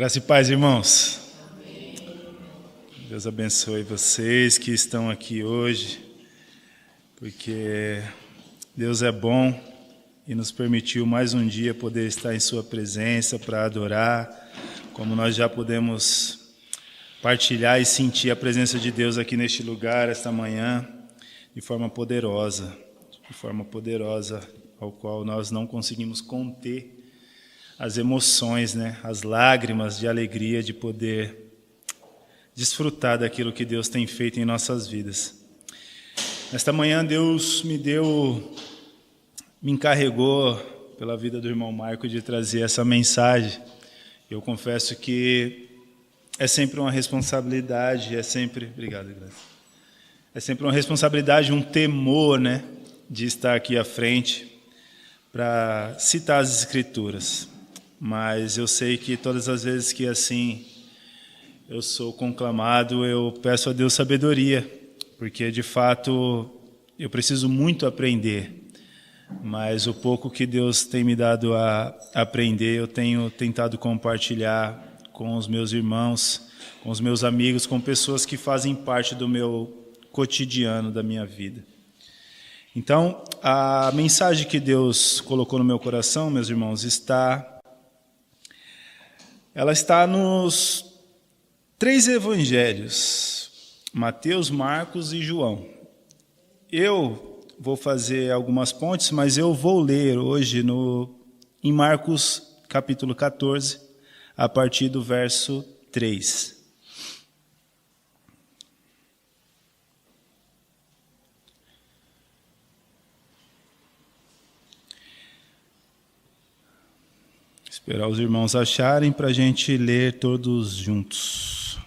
Graça e paz, irmãos. Amém. Deus abençoe vocês que estão aqui hoje, porque Deus é bom e nos permitiu mais um dia poder estar em sua presença para adorar, como nós já podemos partilhar e sentir a presença de Deus aqui neste lugar, esta manhã, de forma poderosa, ao qual nós não conseguimos conter as emoções, as lágrimas de alegria de poder desfrutar daquilo que Deus tem feito em nossas vidas. Nesta manhã Deus me encarregou pela vida do irmão Marco de trazer essa mensagem. Eu confesso que é sempre uma responsabilidade, obrigado, Graça. É sempre uma responsabilidade, um temor, de estar aqui à frente para citar as Escrituras. Mas eu sei que todas as vezes que assim eu sou conclamado, eu peço a Deus sabedoria, porque de fato eu preciso muito aprender, mas o pouco que Deus tem me dado a aprender, eu tenho tentado compartilhar com os meus irmãos, com os meus amigos, com pessoas que fazem parte do meu cotidiano, da minha vida. Então, a mensagem que Deus colocou no meu coração, meus irmãos, ela está nos 3 evangelhos, Mateus, Marcos e João. Eu vou fazer algumas pontes, mas eu vou ler hoje em Marcos capítulo 14, a partir do verso 3. Esperar os irmãos acharem para a gente ler todos juntos.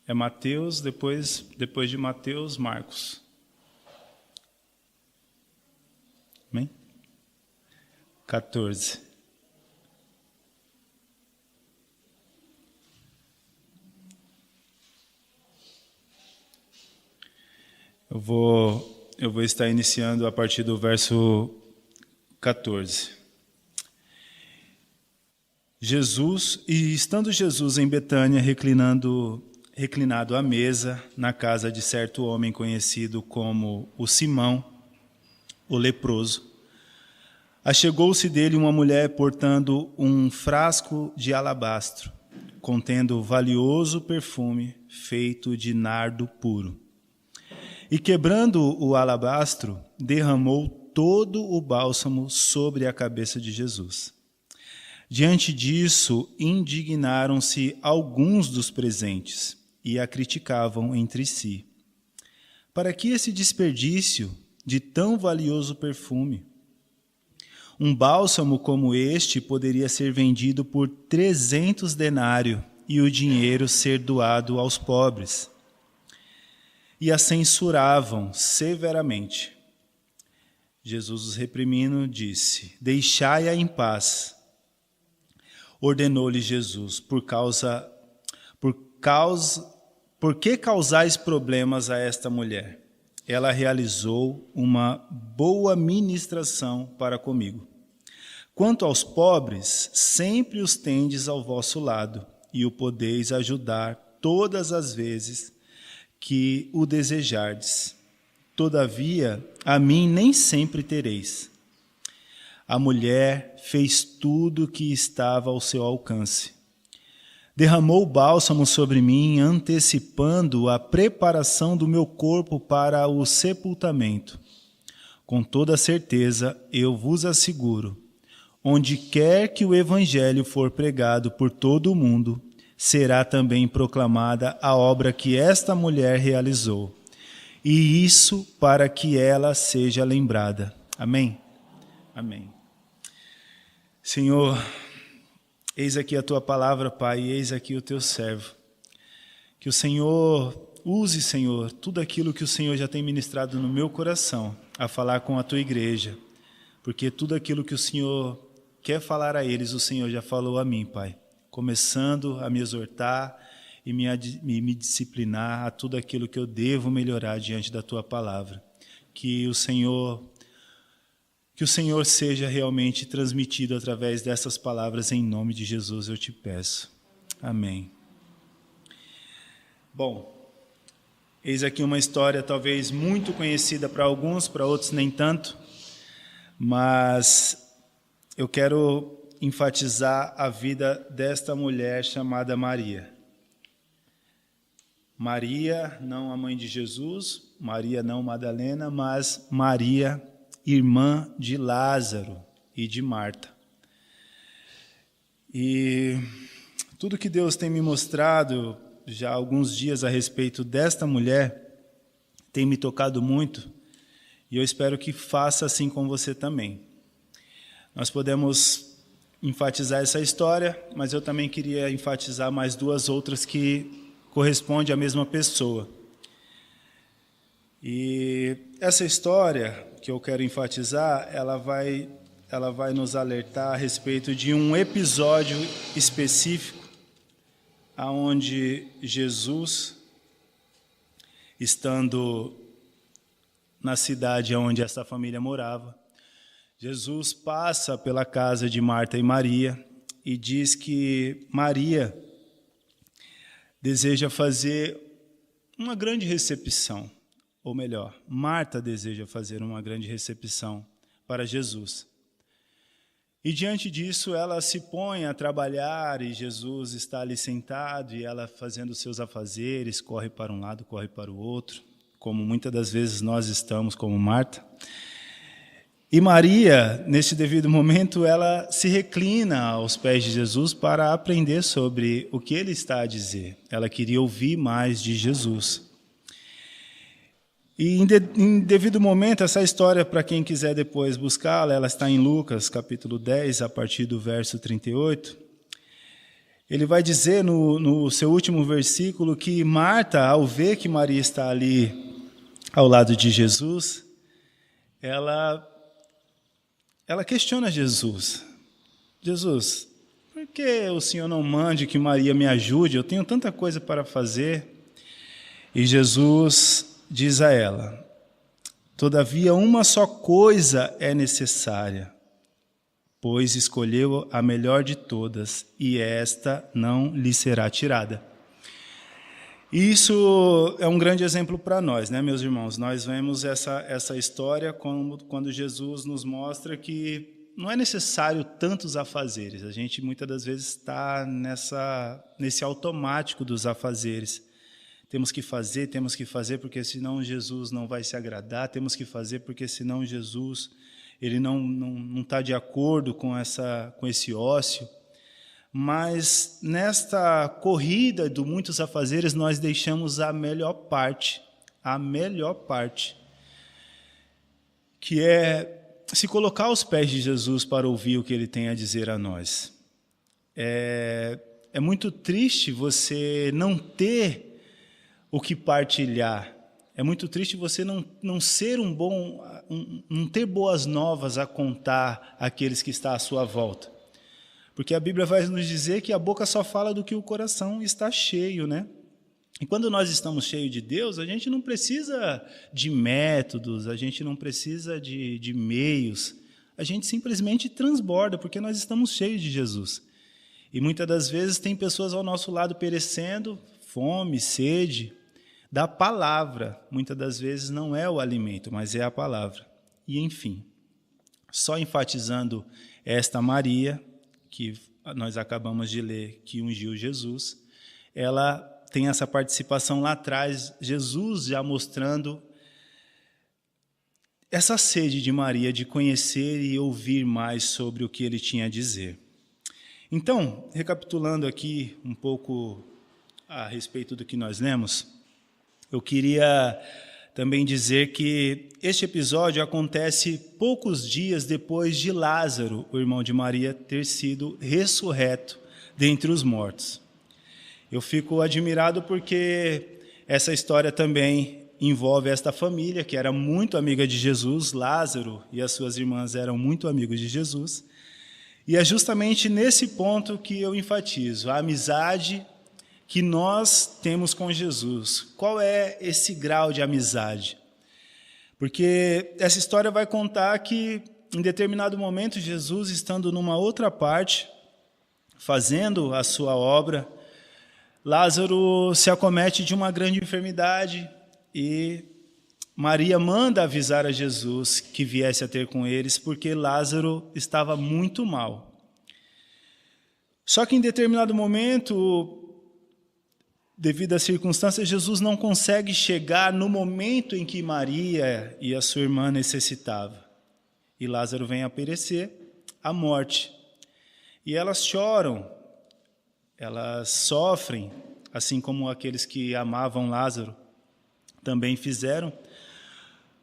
É Mateus, depois de Mateus, Marcos. Amém? 14. Eu vou estar iniciando a partir do verso 14. Estando Jesus em Betânia, reclinado à mesa, na casa de certo homem conhecido como o Simão, o leproso, achegou-se dele uma mulher portando um frasco de alabastro, contendo valioso perfume feito de nardo puro. E quebrando o alabastro, derramou todo o bálsamo sobre a cabeça de Jesus. Diante disso, indignaram-se alguns dos presentes e a criticavam entre si. Para que esse desperdício de tão valioso perfume? Um bálsamo como este poderia ser vendido por 300 denários e o dinheiro ser doado aos pobres. E a censuravam severamente. Jesus os reprimindo, disse: Deixai-a em paz. Ordenou-lhe Jesus: Por que causais problemas a esta mulher? Ela realizou uma boa ministração para comigo. Quanto aos pobres, sempre os tendes ao vosso lado, e o podeis ajudar todas as vezes que o desejardes. Todavia, a mim nem sempre tereis. A mulher fez tudo o que estava ao seu alcance. Derramou bálsamo sobre mim, antecipando a preparação do meu corpo para o sepultamento. Com toda certeza, eu vos asseguro, onde quer que o evangelho for pregado por todo o mundo, será também proclamada a obra que esta mulher realizou. E isso para que ela seja lembrada. Amém? Amém. Senhor, eis aqui a tua palavra, Pai, e eis aqui o teu servo. Que o Senhor use, Senhor, tudo aquilo que o Senhor já tem ministrado no meu coração, a falar com a tua igreja, porque tudo aquilo que o Senhor quer falar a eles, o Senhor já falou a mim, Pai, começando a me exortar e me disciplinar a tudo aquilo que eu devo melhorar diante da Tua palavra. Que o Senhor seja realmente transmitido através dessas palavras, em nome de Jesus eu te peço. Amém. Bom, eis aqui uma história talvez muito conhecida para alguns, para outros nem tanto, mas eu quero enfatizar a vida desta mulher chamada Maria. Maria, não a mãe de Jesus, Maria não Madalena, mas Maria, irmã de Lázaro e de Marta. E tudo que Deus tem me mostrado já há alguns dias a respeito desta mulher tem me tocado muito, e eu espero que faça assim com você também. Nós podemos enfatizar essa história, mas eu também queria enfatizar mais duas outras que correspondem à mesma pessoa. E essa história que eu quero enfatizar, ela vai nos alertar a respeito de um episódio específico aonde Jesus, estando na cidade onde essa família morava, Jesus passa pela casa de Marta e Maria e diz que Maria deseja fazer uma grande recepção, ou melhor, Marta deseja fazer uma grande recepção para Jesus. E diante disso, ela se põe a trabalhar e Jesus está ali sentado e ela fazendo seus afazeres, corre para um lado, corre para o outro, como muitas das vezes nós estamos como Marta. E Maria, nesse devido momento, ela se reclina aos pés de Jesus para aprender sobre o que ele está a dizer. Ela queria ouvir mais de Jesus. E em devido momento, essa história, para quem quiser depois buscá-la, ela está em Lucas, capítulo 10, a partir do verso 38. Ele vai dizer no seu último versículo que Marta, ao ver que Maria está ali ao lado de Jesus, ela questiona Jesus. Jesus, por que o Senhor não mande que Maria me ajude? Eu tenho tanta coisa para fazer. E Jesus diz a ela: todavia uma só coisa é necessária, pois escolheu a melhor de todas, e esta não lhe será tirada. Isso é um grande exemplo para nós, né, meus irmãos? Nós vemos essa história quando Jesus nos mostra que não é necessário tantos afazeres. A gente muitas das vezes está nesse automático dos afazeres. Temos que fazer, porque senão Jesus não vai se agradar. Temos que fazer, porque senão Jesus ele não está de acordo com esse ócio. Mas nesta corrida de muitos afazeres, nós deixamos a melhor parte, que é se colocar aos pés de Jesus para ouvir o que ele tem a dizer a nós. É muito triste você não ter o que partilhar. É muito triste você não ser não ter boas novas a contar àqueles que estão à sua volta. Porque a Bíblia vai nos dizer que a boca só fala do que o coração está cheio, né? E quando nós estamos cheios de Deus, a gente não precisa de métodos, a gente não precisa de meios, a gente simplesmente transborda, porque nós estamos cheios de Jesus. E muitas das vezes tem pessoas ao nosso lado perecendo, fome, sede, da palavra. Muitas das vezes não é o alimento, mas é a palavra. E enfim, só enfatizando esta Maria, que nós acabamos de ler, que ungiu Jesus, ela tem essa participação lá atrás, Jesus já mostrando essa sede de Maria de conhecer e ouvir mais sobre o que ele tinha a dizer. Então, recapitulando aqui um pouco a respeito do que nós lemos, eu queria também dizer que este episódio acontece poucos dias depois de Lázaro, o irmão de Maria, ter sido ressurreto dentre os mortos. Eu fico admirado porque essa história também envolve esta família, que era muito amiga de Jesus. Lázaro e as suas irmãs eram muito amigos de Jesus. E é justamente nesse ponto que eu enfatizo, a amizade que nós temos com Jesus. Qual é esse grau de amizade? Porque essa história vai contar que, em determinado momento, Jesus, estando numa outra parte, fazendo a sua obra, Lázaro se acomete de uma grande enfermidade e Maria manda avisar a Jesus que viesse a ter com eles, porque Lázaro estava muito mal. Só que em determinado momento, devido às circunstâncias, Jesus não consegue chegar no momento em que Maria e a sua irmã necessitavam. E Lázaro vem a perecer, a morte. E elas choram, elas sofrem, assim como aqueles que amavam Lázaro também fizeram.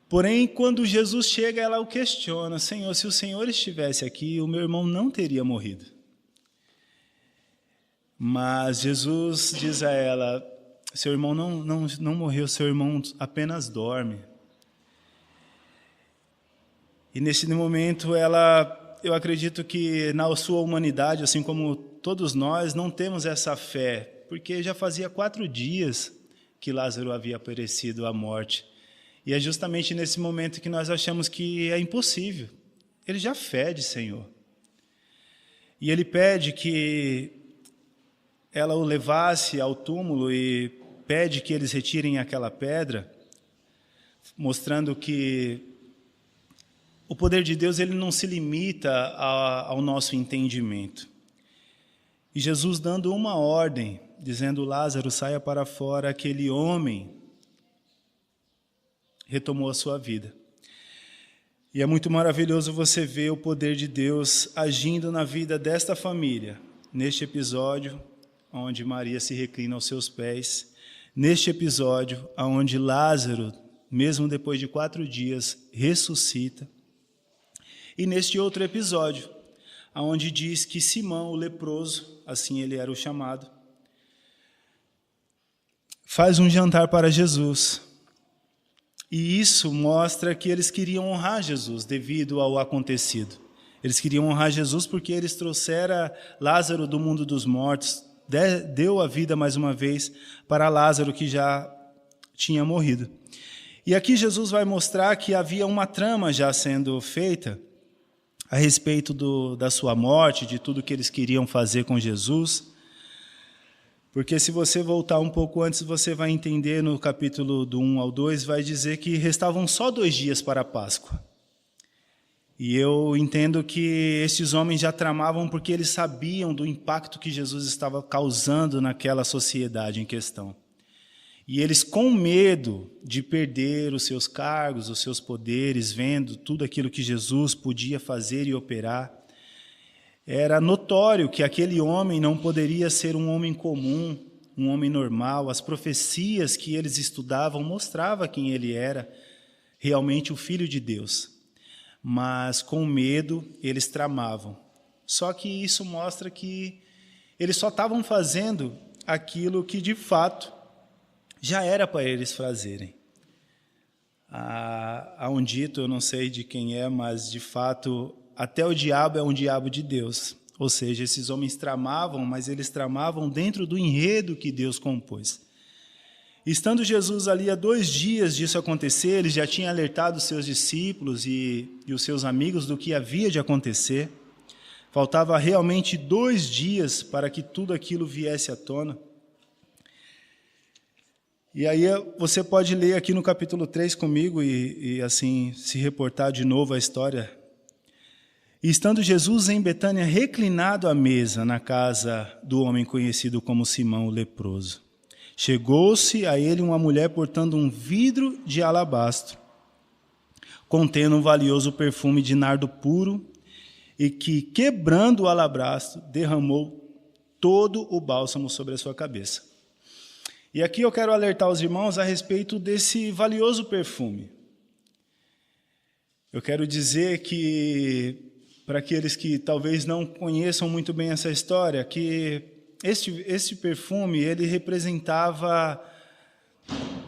Porém, quando Jesus chega, ela o questiona: Senhor, se o Senhor estivesse aqui, o meu irmão não teria morrido. Mas Jesus diz a ela: seu irmão não morreu, seu irmão apenas dorme. E nesse momento, eu acredito que na sua humanidade, assim como todos nós, não temos essa fé, porque já fazia 4 dias que Lázaro havia perecido à morte. E é justamente nesse momento que nós achamos que é impossível. Ele já fede, Senhor. E ele pede que ela o levasse ao túmulo e pede que eles retirem aquela pedra, mostrando que o poder de Deus ele não se limita ao nosso entendimento. E Jesus dando uma ordem, dizendo: Lázaro, saia para fora, aquele homem retomou a sua vida. E é muito maravilhoso você ver o poder de Deus agindo na vida desta família, neste episódio onde Maria se reclina aos seus pés, neste episódio onde Lázaro, mesmo depois de 4 dias, ressuscita, e neste outro episódio, onde diz que Simão, o leproso, assim ele era o chamado, faz um jantar para Jesus. E isso mostra que eles queriam honrar Jesus devido ao acontecido. Eles queriam honrar Jesus porque eles trouxeram Lázaro do mundo dos mortos, deu a vida mais uma vez para Lázaro que já tinha morrido. E aqui Jesus vai mostrar que havia uma trama já sendo feita a respeito da sua morte, de tudo que eles queriam fazer com Jesus. Porque se você voltar um pouco antes, você vai entender no capítulo do 1 ao 2, vai dizer que restavam só 2 dias para a Páscoa. E eu entendo que esses homens já tramavam porque eles sabiam do impacto que Jesus estava causando naquela sociedade em questão. E eles, com medo de perder os seus cargos, os seus poderes, vendo tudo aquilo que Jesus podia fazer e operar, era notório que aquele homem não poderia ser um homem comum, um homem normal. As profecias que eles estudavam mostravam quem ele era, realmente o Filho de Deus. Mas com medo eles tramavam. Só que isso mostra que eles só estavam fazendo aquilo que de fato já era para eles fazerem. Há um dito, eu não sei de quem é, mas de fato até o diabo é um diabo de Deus. Ou seja, esses homens tramavam, mas eles tramavam dentro do enredo que Deus compôs. Estando Jesus ali há 2 dias disso acontecer, ele já tinha alertado os seus discípulos e os seus amigos do que havia de acontecer. Faltava realmente 2 dias para que tudo aquilo viesse à tona. E aí você pode ler aqui no capítulo 3 comigo e assim se reportar de novo a história. E estando Jesus em Betânia, reclinado à mesa na casa do homem conhecido como Simão o leproso, chegou-se a ele uma mulher portando um vidro de alabastro, contendo um valioso perfume de nardo puro, e que, quebrando o alabastro, derramou todo o bálsamo sobre a sua cabeça. E aqui eu quero alertar os irmãos a respeito desse valioso perfume. Eu quero dizer que, para aqueles que talvez não conheçam muito bem essa história, que este perfume ele representava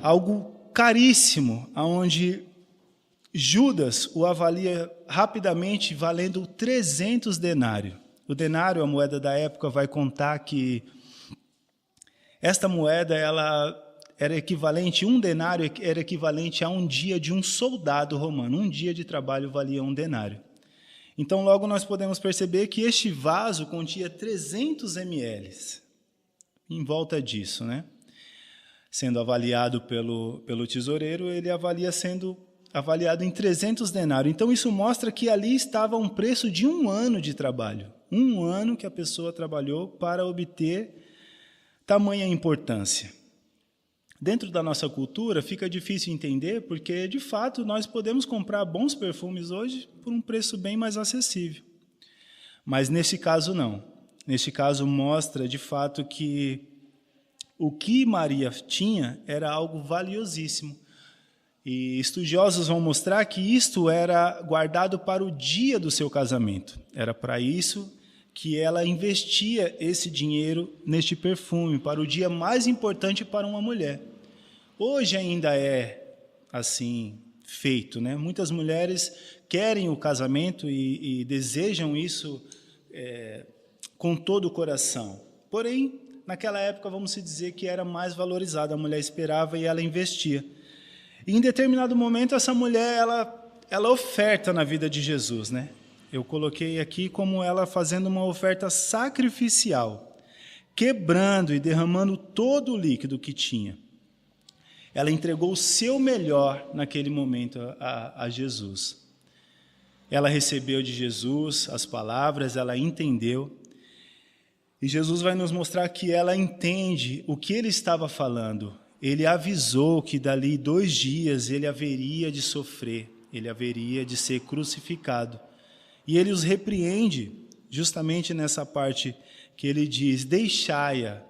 algo caríssimo, onde Judas o avalia rapidamente valendo 300 denários. O denário, a moeda da época, vai contar que esta moeda, ela era equivalente, um denário era equivalente a um dia de um soldado romano. Um dia de trabalho valia um denário. Então, logo nós podemos perceber que este vaso continha 300 ml. Em volta disso, né? Sendo avaliado pelo tesoureiro, ele avalia sendo avaliado em 300 denários. Então, isso mostra que ali estava um preço de 1 ano de trabalho. 1 ano que a pessoa trabalhou para obter tamanha importância. Dentro da nossa cultura, fica difícil entender, porque, de fato, nós podemos comprar bons perfumes hoje por um preço bem mais acessível. Mas, nesse caso, não. Neste caso, mostra, de fato, que o que Maria tinha era algo valiosíssimo. E estudiosos vão mostrar que isto era guardado para o dia do seu casamento. Era para isso que ela investia esse dinheiro neste perfume, para o dia mais importante para uma mulher. Hoje ainda é assim feito, né? Muitas mulheres querem o casamento e desejam isso com todo o coração. Porém, naquela época, vamos dizer que era mais valorizada. A mulher esperava e ela investia. E em determinado momento, essa mulher, ela oferta na vida de Jesus, né? Eu coloquei aqui como ela fazendo uma oferta sacrificial, quebrando e derramando todo o líquido que tinha. Ela entregou o seu melhor naquele momento a Jesus. Ela recebeu de Jesus as palavras, ela entendeu. E Jesus vai nos mostrar que ela entende o que ele estava falando. Ele avisou que dali 2 dias ele haveria de sofrer, ele haveria de ser crucificado. E ele os repreende justamente nessa parte que ele diz, deixai-a,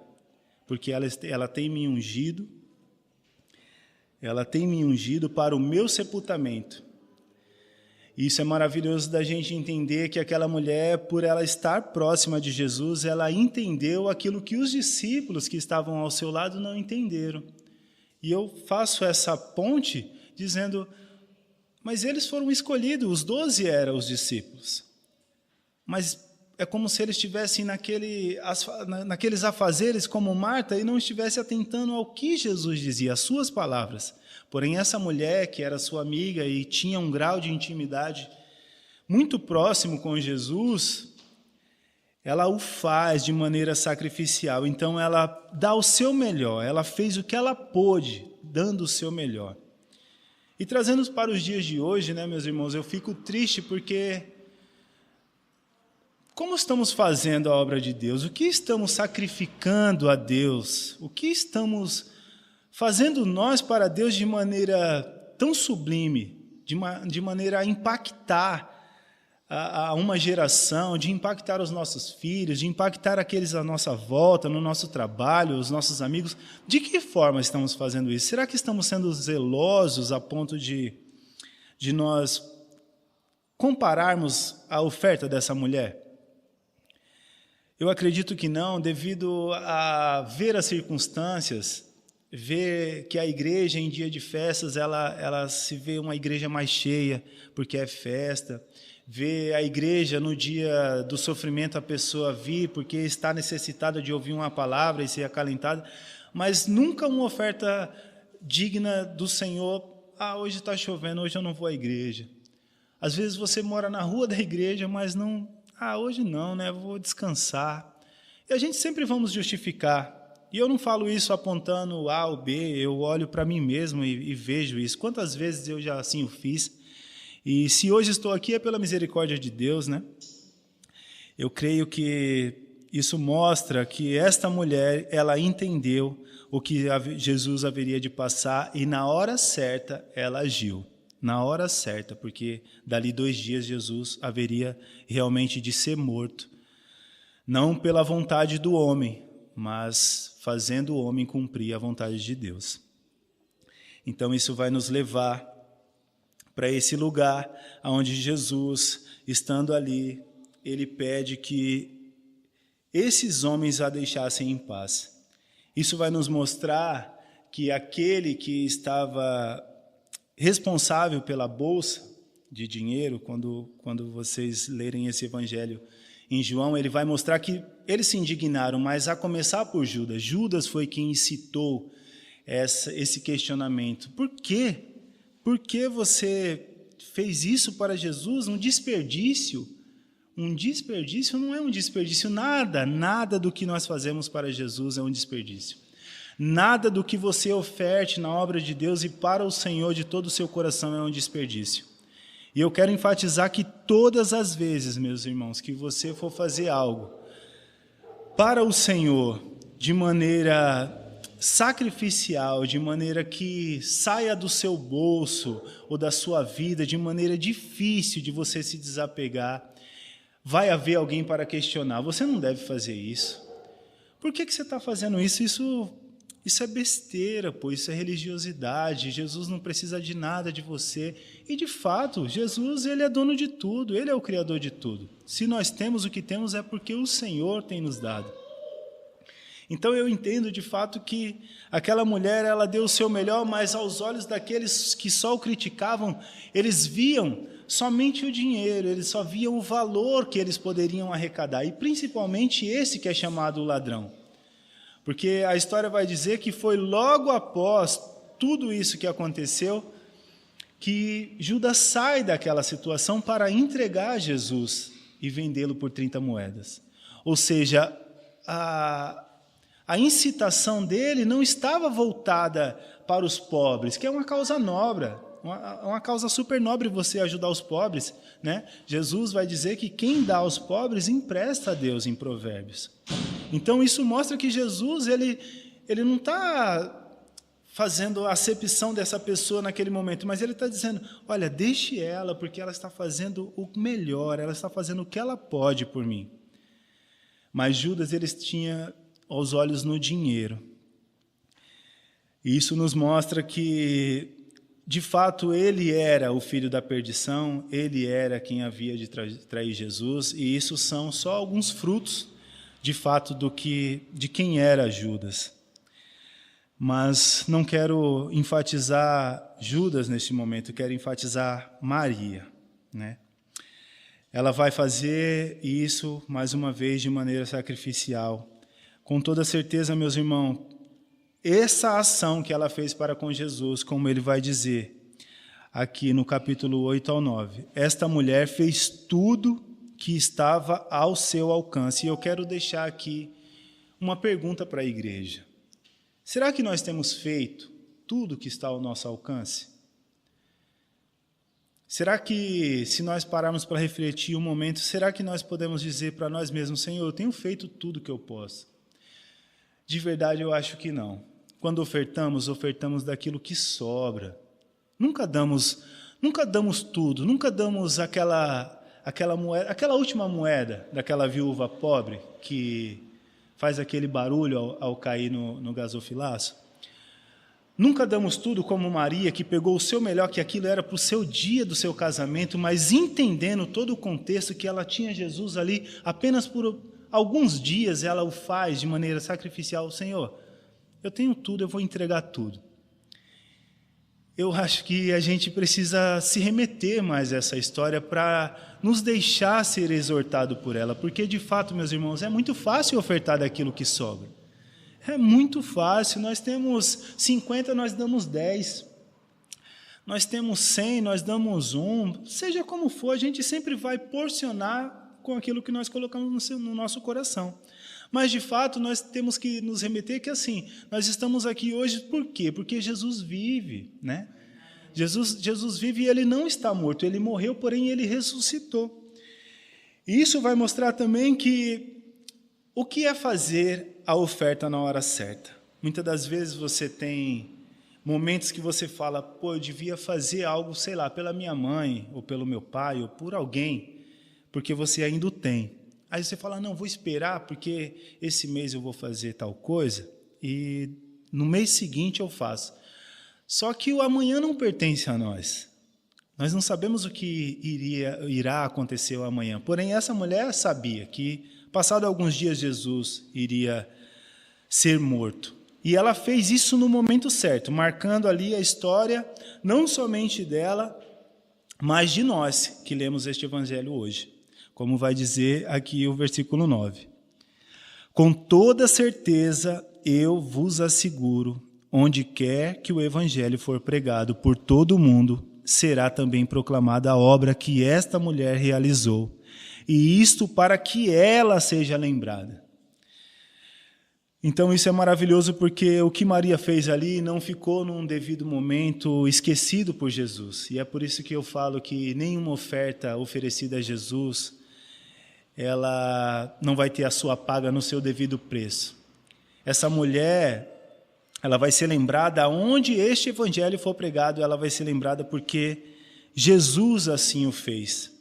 porque ela tem me ungido, para o meu sepultamento. Isso é maravilhoso da gente entender que aquela mulher, por ela estar próxima de Jesus, ela entendeu aquilo que os discípulos que estavam ao seu lado não entenderam. E eu faço essa ponte dizendo, mas eles foram escolhidos, os 12 eram os discípulos. Mas é como se eles estivessem naqueles afazeres como Marta e não estivesse atentando ao que Jesus dizia, as suas palavras. Porém, essa mulher, que era sua amiga e tinha um grau de intimidade muito próximo com Jesus, ela o faz de maneira sacrificial. Então, ela dá o seu melhor, ela fez o que ela pôde, dando o seu melhor. E trazendo para os dias de hoje, né, meus irmãos, eu fico triste porque como estamos fazendo a obra de Deus? O que estamos sacrificando a Deus? O que estamos fazendo nós para Deus de maneira tão sublime, de maneira a impactar a uma geração, de impactar os nossos filhos, de impactar aqueles à nossa volta, no nosso trabalho, os nossos amigos? De que forma estamos fazendo isso? Será que estamos sendo zelosos a ponto de nós compararmos a oferta dessa mulher? Eu acredito que não, devido a ver as circunstâncias, ver que a igreja em dia de festas, ela se vê uma igreja mais cheia, porque é festa. Ver a igreja no dia do sofrimento, a pessoa vir, porque está necessitada de ouvir uma palavra e ser acalentada, mas nunca uma oferta digna do Senhor. Hoje está chovendo, hoje eu não vou à igreja. Às vezes você mora na rua da igreja, mas não... hoje não, né? Vou descansar. E a gente sempre vamos justificar. E eu não falo isso apontando A ou B, eu olho para mim mesmo e vejo isso. Quantas vezes eu já assim o fiz? E se hoje estou aqui é pela misericórdia de Deus, né? Eu creio que isso mostra que esta mulher, ela entendeu o que Jesus haveria de passar e na hora certa ela agiu. Na hora certa, porque dali 2 dias Jesus haveria realmente de ser morto, não pela vontade do homem, mas fazendo o homem cumprir a vontade de Deus. Então isso vai nos levar para esse lugar onde Jesus, estando ali, ele pede que esses homens a deixassem em paz. Isso vai nos mostrar que aquele que estava responsável pela bolsa de dinheiro, quando vocês lerem esse evangelho em João, ele vai mostrar que eles se indignaram, mas a começar por Judas. Judas foi quem incitou esse questionamento. Por quê? Por que você fez isso para Jesus? Um desperdício. Um desperdício não é um desperdício. Nada do que nós fazemos para Jesus é um desperdício. Nada do que você oferte na obra de Deus e para o Senhor de todo o seu coração é um desperdício. E eu quero enfatizar que todas as vezes, meus irmãos, que você for fazer algo para o Senhor de maneira sacrificial, de maneira que saia do seu bolso ou da sua vida, de maneira difícil de você se desapegar, vai haver alguém para questionar. Você não deve fazer isso. Por que você está fazendo isso? Isso é besteira, isso é religiosidade. Jesus não precisa de nada de você. E, de fato, Jesus ele é dono de tudo, ele é o criador de tudo. Se nós temos o que temos é porque o Senhor tem nos dado. Então eu entendo de fato que aquela mulher ela deu o seu melhor, mas aos olhos daqueles que só o criticavam, eles viam somente o dinheiro, eles só viam o valor que eles poderiam arrecadar, e principalmente esse que é chamado o ladrão. Porque a história vai dizer que foi logo após tudo isso que aconteceu que Judas sai daquela situação para entregar Jesus e vendê-lo por 30 moedas. Ou seja, a incitação dele não estava voltada para os pobres, que é uma causa nobre, uma causa super nobre você ajudar os pobres, né? Jesus vai dizer que quem dá aos pobres empresta a Deus em Provérbios. Então isso mostra que Jesus ele não está fazendo a acepção dessa pessoa naquele momento, mas ele está dizendo, olha, deixe ela, porque ela está fazendo o melhor, ela está fazendo o que ela pode por mim. Mas Judas ele tinha aos olhos no dinheiro. E isso nos mostra que, de fato, ele era o filho da perdição, ele era quem havia de trair Jesus, e isso são só alguns frutos, de fato, de quem era Judas. Mas não quero enfatizar Judas neste momento, quero enfatizar Maria, né? Ela vai fazer isso, mais uma vez, de maneira sacrificial. Com toda certeza, meus irmãos, essa ação que ela fez para com Jesus, como ele vai dizer aqui no capítulo 8 ao 9, esta mulher fez tudo que estava ao seu alcance. E eu quero deixar aqui uma pergunta para a igreja. Será que nós temos feito tudo que está ao nosso alcance? Será que, se nós pararmos para refletir um momento, será que nós podemos dizer para nós mesmos, Senhor, eu tenho feito tudo que eu posso? De verdade, eu acho que não. Quando ofertamos daquilo que sobra. Nunca damos tudo, nunca damos aquela moeda, aquela última moeda daquela viúva pobre que faz aquele barulho ao cair no gasofilaço. Nunca damos tudo como Maria, que pegou o seu melhor, que aquilo era para o seu dia do seu casamento, mas entendendo todo o contexto que ela tinha Jesus ali, apenas por alguns dias ela o faz de maneira sacrificial. Senhor, eu tenho tudo, eu vou entregar tudo. Eu acho que a gente precisa se remeter mais a essa história para nos deixar ser exortado por ela, porque de fato, meus irmãos, é muito fácil ofertar daquilo que sobra. É muito fácil, nós temos 50, nós damos 10. Nós temos 100, nós damos 1. Seja como for, a gente sempre vai porcionar com aquilo que nós colocamos no nosso coração. Mas, de fato, nós temos que nos remeter que, assim, nós estamos aqui hoje por quê? Porque Jesus vive, né? Jesus vive e ele não está morto, ele morreu, porém ele ressuscitou. E isso vai mostrar também que o que é fazer a oferta na hora certa? Muitas das vezes você tem momentos que você fala, pô, eu devia fazer algo, sei lá, pela minha mãe, ou pelo meu pai, ou por alguém, porque você ainda o tem. Aí você fala, não, vou esperar, porque esse mês eu vou fazer tal coisa, e no mês seguinte eu faço. Só que o amanhã não pertence a nós. Nós não sabemos o que irá acontecer amanhã. Porém, essa mulher sabia que, passado alguns dias, Jesus iria ser morto. E ela fez isso no momento certo, marcando ali a história, não somente dela, mas de nós que lemos este evangelho hoje. como vai dizer aqui o versículo 9. Com toda certeza eu vos asseguro, onde quer que o evangelho for pregado por todo o mundo, será também proclamada a obra que esta mulher realizou, e isto para que ela seja lembrada. Então isso é maravilhoso porque o que Maria fez ali não ficou num devido momento esquecido por Jesus. E é por isso que eu falo que nenhuma oferta oferecida a Jesus, ela não vai ter a sua paga no seu devido preço. Essa mulher, ela vai ser lembrada onde este evangelho for pregado, ela vai ser lembrada porque Jesus assim o fez.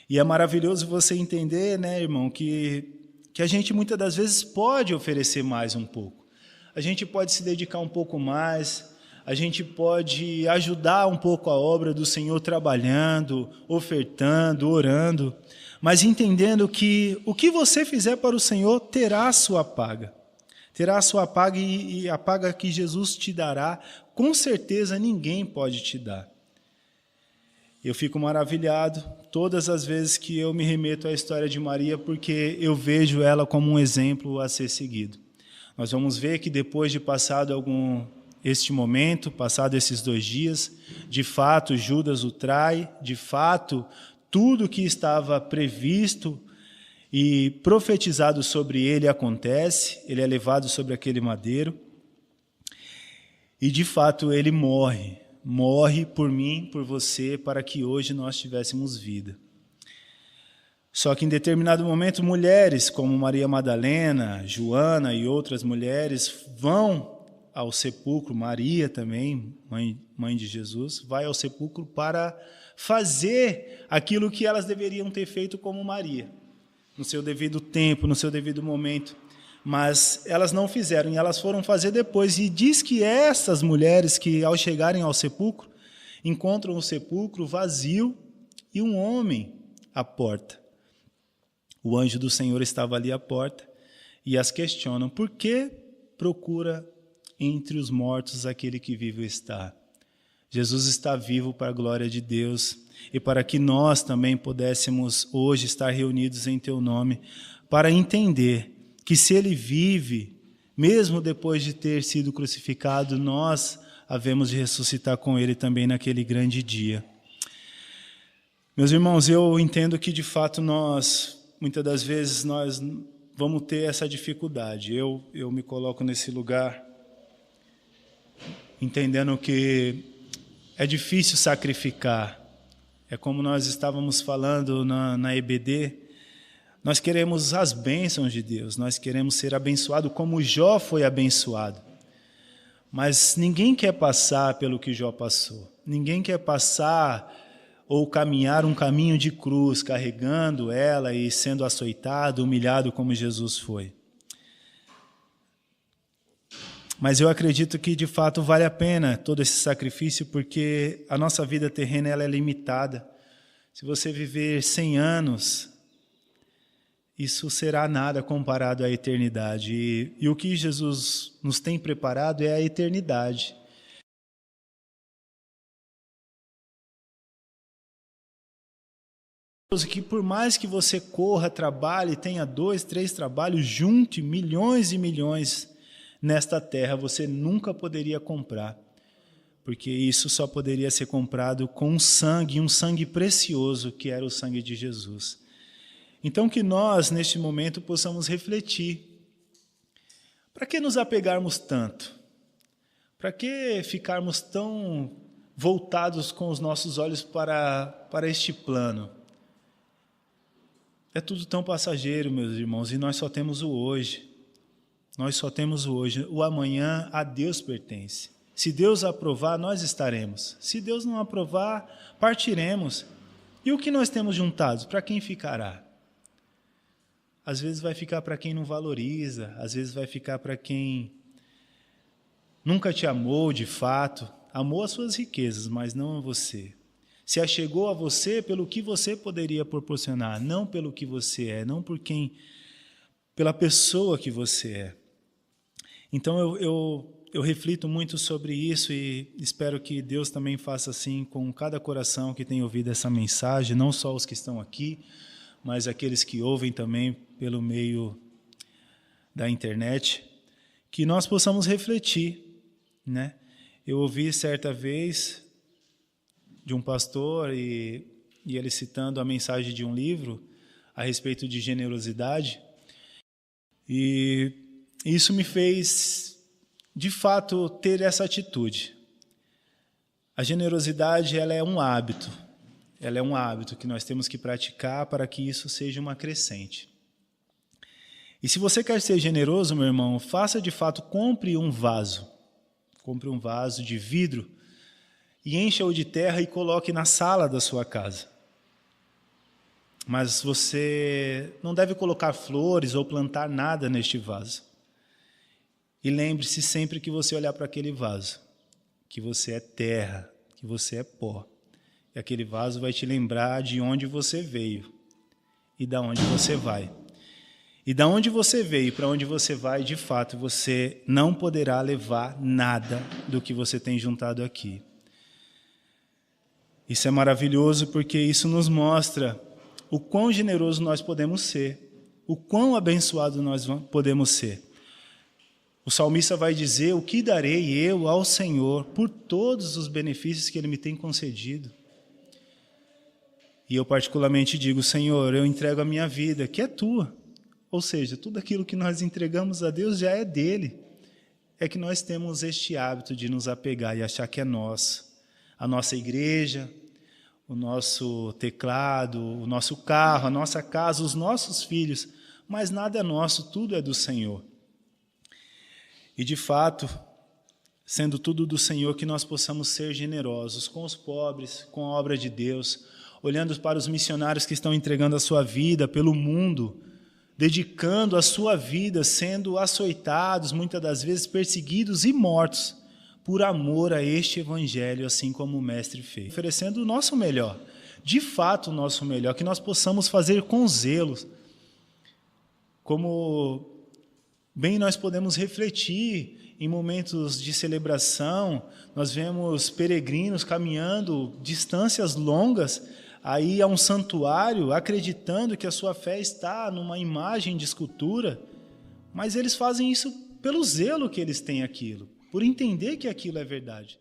E é maravilhoso você entender, né, irmão, que a gente muitas das vezes pode oferecer mais um pouco. A gente pode se dedicar um pouco mais, a gente pode ajudar um pouco a obra do Senhor trabalhando, ofertando, orando, mas entendendo que o que você fizer para o Senhor terá a sua paga. Terá a sua paga e a paga que Jesus te dará, com certeza ninguém pode te dar. Eu fico maravilhado todas as vezes que eu me remeto à história de Maria, porque eu vejo ela como um exemplo a ser seguido. Nós vamos ver que depois de passado este momento, passado esses 2 dias, de fato Judas o trai, de fato tudo que estava previsto e profetizado sobre ele acontece, ele é levado sobre aquele madeiro e de fato ele morre por mim, por você, para que hoje nós tivéssemos vida. Só que em determinado momento, mulheres como Maria Madalena, Joana e outras mulheres vão ao sepulcro, Maria também, mãe de Jesus, vai ao sepulcro para fazer aquilo que elas deveriam ter feito como Maria, no seu devido tempo, no seu devido momento. Mas elas não fizeram, e elas foram fazer depois. E diz que essas mulheres que, ao chegarem ao sepulcro, encontram o sepulcro vazio e um homem à porta. O anjo do Senhor estava ali à porta e as questionam: por que procura entre os mortos aquele que vivo está? Jesus está vivo para a glória de Deus e para que nós também pudéssemos hoje estar reunidos em teu nome, para entender que se ele vive, mesmo depois de ter sido crucificado, nós havemos de ressuscitar com ele também naquele grande dia. Meus irmãos, eu entendo que de fato muitas das vezes nós vamos ter essa dificuldade. Eu me coloco nesse lugar, entendendo que é difícil sacrificar. É como nós estávamos falando na EBD, nós queremos as bênçãos de Deus, nós queremos ser abençoados como Jó foi abençoado. Mas ninguém quer passar pelo que Jó passou. Ninguém quer passar ou caminhar um caminho de cruz, carregando ela e sendo açoitado, humilhado como Jesus foi. Mas eu acredito que de fato vale a pena todo esse sacrifício, porque a nossa vida terrena ela é limitada. Se você viver 100 anos... isso será nada comparado à eternidade. E o que Jesus nos tem preparado é a eternidade. Que por mais que você corra, trabalhe, tenha 2, 3 trabalhos, junte milhões e milhões nesta terra, você nunca poderia comprar. Porque isso só poderia ser comprado com um sangue precioso, que era o sangue de Jesus. Então que nós, neste momento, possamos refletir. Para que nos apegarmos tanto? Para que ficarmos tão voltados com os nossos olhos para este plano? É tudo tão passageiro, meus irmãos, e nós só temos o hoje. Nós só temos o hoje. O amanhã a Deus pertence. Se Deus aprovar, nós estaremos. Se Deus não aprovar, partiremos. E o que nós temos juntados? Para quem ficará? Às vezes vai ficar para quem não valoriza, às vezes vai ficar para quem nunca te amou de fato, amou as suas riquezas, mas não a você. Se achegou a você pelo que você poderia proporcionar, não pelo que você é, não pela pessoa que você é. Então eu reflito muito sobre isso e espero que Deus também faça assim com cada coração que tem ouvido essa mensagem, não só os que estão aqui, mas aqueles que ouvem também pelo meio da internet, que nós possamos refletir, né? Eu ouvi certa vez de um pastor e ele citando a mensagem de um livro a respeito de generosidade, e isso me fez, de fato, ter essa atitude. A generosidade, ela é um hábito. Ela é um hábito que nós temos que praticar para que isso seja uma crescente. E se você quer ser generoso, meu irmão, faça de fato, compre um vaso. Compre um vaso de vidro e encha-o de terra e coloque na sala da sua casa. Mas você não deve colocar flores ou plantar nada neste vaso. E lembre-se sempre que você olhar para aquele vaso, que você é terra, que você é pó. E aquele vaso vai te lembrar de onde você veio e de onde você vai. E de onde você veio e para onde você vai, de fato, você não poderá levar nada do que você tem juntado aqui. Isso é maravilhoso porque isso nos mostra o quão generoso nós podemos ser, o quão abençoado nós podemos ser. O salmista vai dizer: o que darei eu ao Senhor por todos os benefícios que Ele me tem concedido? E eu particularmente digo: Senhor, eu entrego a minha vida, que é tua. Ou seja, tudo aquilo que nós entregamos a Deus já é dele. É que nós temos este hábito de nos apegar e achar que é nosso. A nossa igreja, o nosso teclado, o nosso carro, a nossa casa, os nossos filhos, mas nada é nosso, tudo é do Senhor. E de fato, sendo tudo do Senhor, que nós possamos ser generosos com os pobres, com a obra de Deus, olhando para os missionários que estão entregando a sua vida pelo mundo, dedicando a sua vida, sendo açoitados, muitas das vezes perseguidos e mortos, por amor a este evangelho, assim como o Mestre fez. Oferecendo o nosso melhor, de fato o nosso melhor, que nós possamos fazer com zelo. Como bem nós podemos refletir em momentos de celebração, nós vemos peregrinos caminhando distâncias longas, aí a um santuário, acreditando que a sua fé está numa imagem de escultura, mas eles fazem isso pelo zelo que eles têm aquilo, por entender que aquilo é verdade.